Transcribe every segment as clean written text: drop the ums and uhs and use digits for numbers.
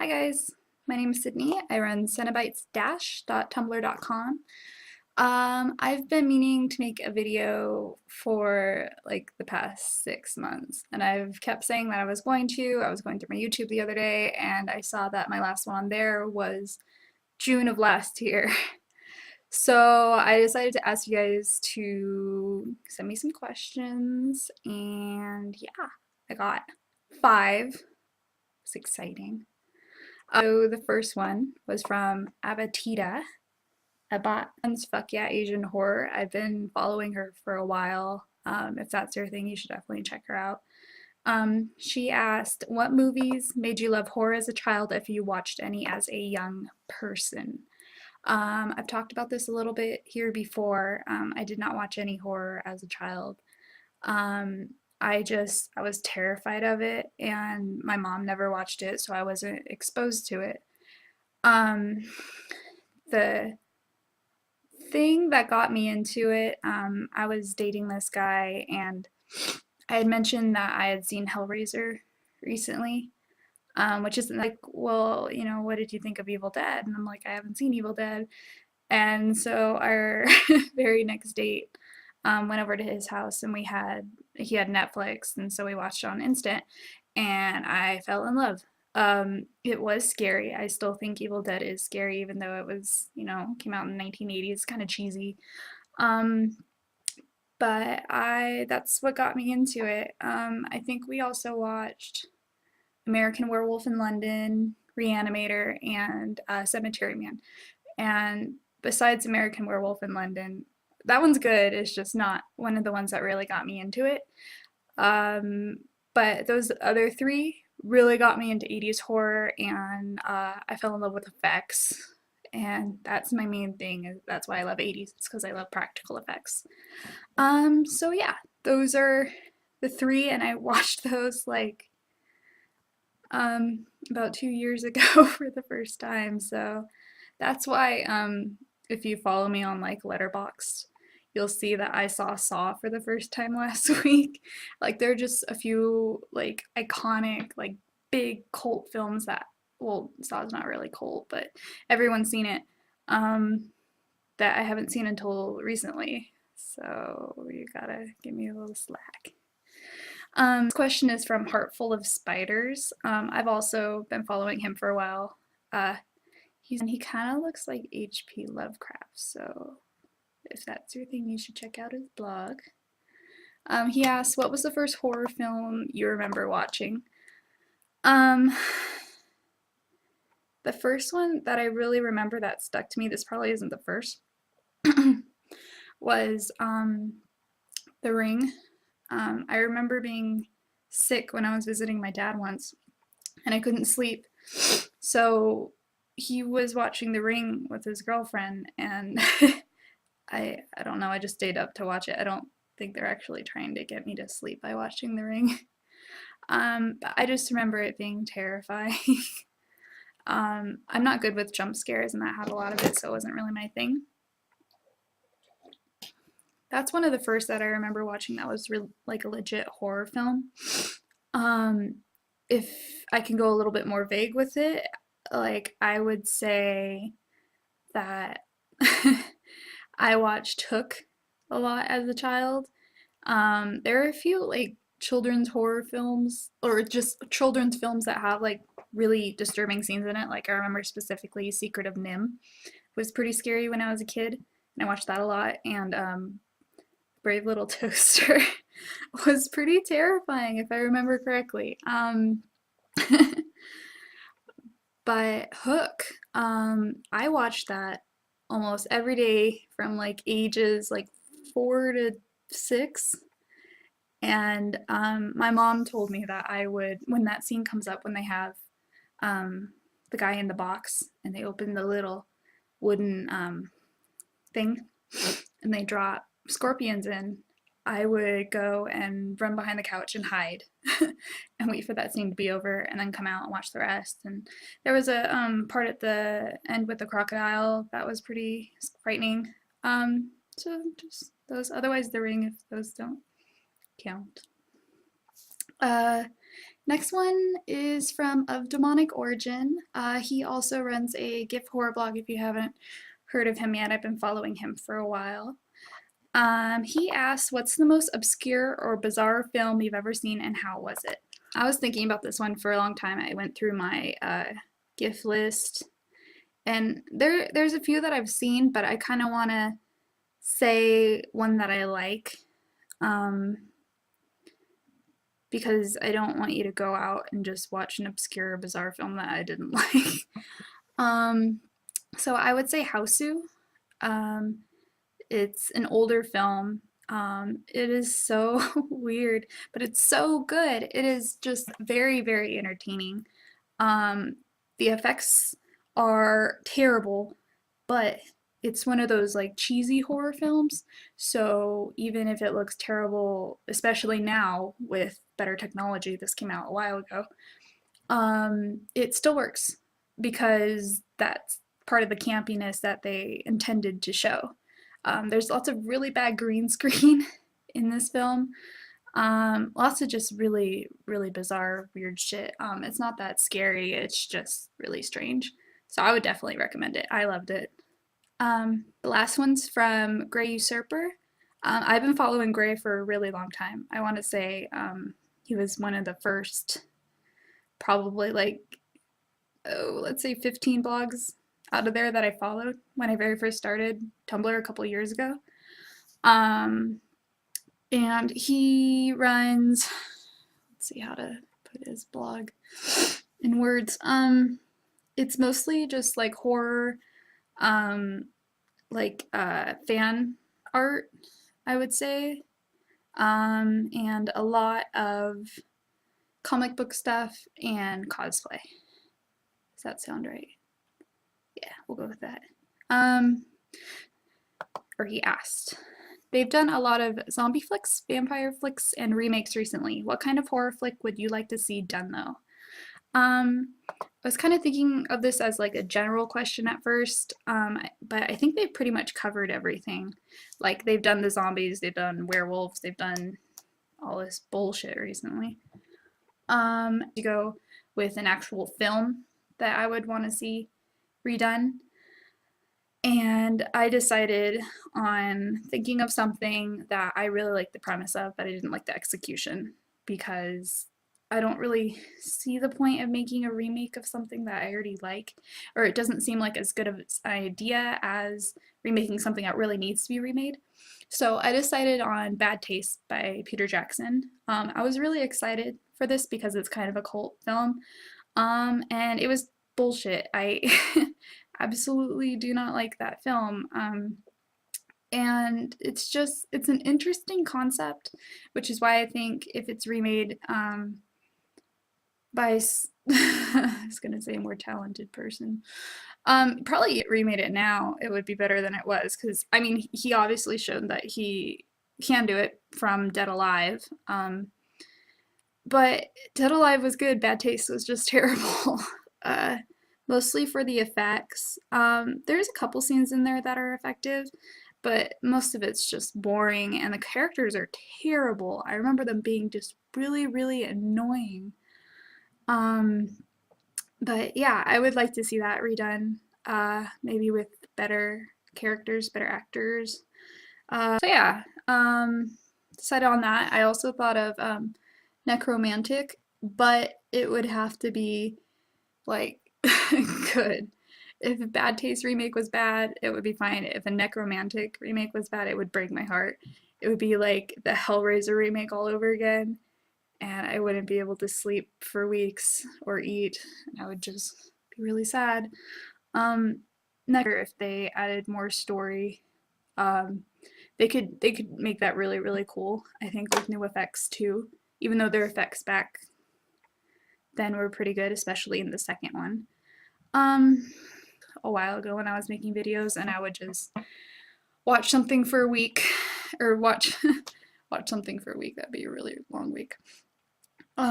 Hi guys, my name is Sydney. I run cenobites-tumblr.com. I've been meaning to make a video for like the past 6 months, and I've kept saying that I was going to. I was going through my YouTube the other day, and I saw that my last one on there was June of last year. So I decided to ask you guys to send me some questions, and yeah, I got 5. It's exciting. So the first one was from Abatita about Fuck Yeah Asian Horror. I've been following her for a while. If that's your thing, you should definitely check her out. She asked, what movies made you love horror as a child if you watched any as a young person? I've talked about this a little bit here before. I did not watch any horror as a child. Um, I was terrified of it, and my mom never watched it, so I wasn't exposed to it. Um, the thing that got me into it, I was dating this guy, and I had mentioned that I had seen Hellraiser recently, which isn't like, well, what did you think of Evil Dead? And I'm like, I haven't seen Evil Dead. And so our very next date, went over to his house, and he had Netflix, and so we watched it on Instant, and I fell in love. It was scary. I still think Evil Dead is scary, even though it was, came out in the 1980s, kind of cheesy. Um, but that's what got me into it. I think we also watched American Werewolf in London, Re-Animator, and Cemetery Man. And besides American Werewolf in London, that one's good. It's just not one of the ones that really got me into it. Um, but those other 3 really got me into 80s horror, and I fell in love with effects. And that's my main thing. That's why I love 80s. It's because I love practical effects. So yeah, those are the 3, and I watched those like about 2 years ago for the first time. So that's why if you follow me on like Letterboxd, you'll see that I saw for the first time last week. Like there are just a few like iconic like big cult films that, well, Saw's not really cult, but everyone's seen it, that I haven't seen until recently. So you gotta give me a little slack. This question is from Heartful of Spiders. I've also been following him for a while. He kind of looks like H.P. Lovecraft, so if that's your thing, you should check out his blog. He asks, what was the first horror film you remember watching? The first one that I really remember that stuck to me, this probably isn't the first, was The Ring. I remember being sick when I was visiting my dad once, and I couldn't sleep. So he was watching The Ring with his girlfriend, and I don't know, I just stayed up to watch it. I don't think they're actually trying to get me to sleep by watching The Ring. But I just remember it being terrifying. I'm not good with jump scares, and that had a lot of it, so it wasn't really my thing. That's one of the first that I remember watching that was like a legit horror film. If I can go a little bit more vague with it, like I would say that I watched Hook a lot as a child. There are a few like children's horror films or just children's films that have like really disturbing scenes in it. Like I remember specifically Secret of NIMH was pretty scary when I was a kid, and I watched that a lot. And Brave Little Toaster was pretty terrifying if I remember correctly. But Hook, I watched that almost every day from like ages like 4 to 6. And my mom told me that I would, when that scene comes up, when they have the guy in the box and they open the little wooden thing and they drop scorpions in, I would go and run behind the couch and hide and wait for that scene to be over and then come out and watch the rest. And there was a part at the end with the crocodile that was pretty frightening. So just those. Otherwise, The Ring, if those don't count. Next one is from Of Demonic Origin. He also runs a GIF horror blog if you haven't heard of him yet. I've been following him for a while. He asked, what's the most obscure or bizarre film you've ever seen and how was it? I was thinking about this one for a long time. I went through my GIF list and there's a few that I've seen, but I kind of want to say one that I like because I don't want you to go out and just watch an obscure or bizarre film that I didn't like. So I would say Hausu. It's an older film. It is so weird, but it's so good. It is just very, very entertaining. The effects are terrible, but it's one of those like cheesy horror films. So even if it looks terrible, especially now with better technology, this came out a while ago, it still works because that's part of the campiness that they intended to show. There's lots of really bad green screen in this film. Lots of just really, really bizarre, weird shit. It's not that scary, it's just really strange. So I would definitely recommend it. I loved it. The last one's from Grey Usurper. I've been following Grey for a really long time. I want to say he was one of the first, probably like, oh, let's say 15 blogs out of there that I followed when I very first started Tumblr a couple years ago. And he runs, let's see how to put his blog in words. It's mostly just like horror, like fan art, I would say, and a lot of comic book stuff and cosplay. Does that sound right? Yeah, we'll go with that. Or he asked. They've done a lot of zombie flicks, vampire flicks, and remakes recently. What kind of horror flick would you like to see done though? I was kind of thinking of this as like a general question at first, but I think they've pretty much covered everything. Like they've done the zombies, they've done werewolves, they've done all this bullshit recently. To go with an actual film that I would want to see redone. And I decided on thinking of something that I really liked the premise of, but I didn't like the execution because I don't really see the point of making a remake of something that I already like, or it doesn't seem like as good of an idea as remaking something that really needs to be remade. So I decided on Bad Taste by Peter Jackson. I was really excited for this because it's kind of a cult film, and it was bullshit. I absolutely do not like that film. And it's an interesting concept, which is why I think if it's remade by, I was gonna say a more talented person, probably remade it now, it would be better than it was, because I mean, he obviously showed that he can do it from Dead Alive. But Dead Alive was good, Bad Taste was just terrible. Mostly for the effects. There's a couple scenes in there that are effective, but most of it's just boring, and the characters are terrible. I remember them being just really, really annoying. But yeah, I would like to see that redone, maybe with better characters, better actors. So yeah, decided on that. I also thought of Nekromantik, but it would have to be like good. If a Bad Taste remake was bad, it would be fine. If a Nekromantik remake was bad, it would break my heart. It would be like the Hellraiser remake all over again, and I wouldn't be able to sleep for weeks or eat, and I would just be really sad. If they added more story, they could make that really, really cool. I think with new effects too, even though their effects back then were pretty good, especially in the second one. A while ago when I was making videos, and I would just watch something for a week, or watch something for a week. That'd be a really long week.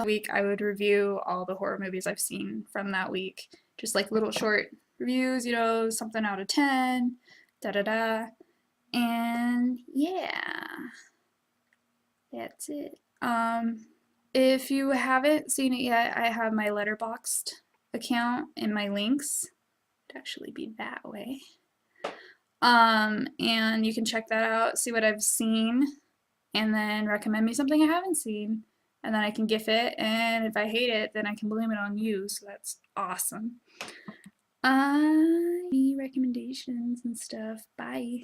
Week I would review all the horror movies I've seen from that week, just like little short reviews, you know, something out of 10, da da da, and yeah, that's it. If you haven't seen it yet, I have my Letterboxd account in my links. It'd actually be that way. And you can check that out, see what I've seen, and then recommend me something I haven't seen. And then I can GIF it, and if I hate it, then I can blame it on you, so that's awesome. Recommendations and stuff. Bye.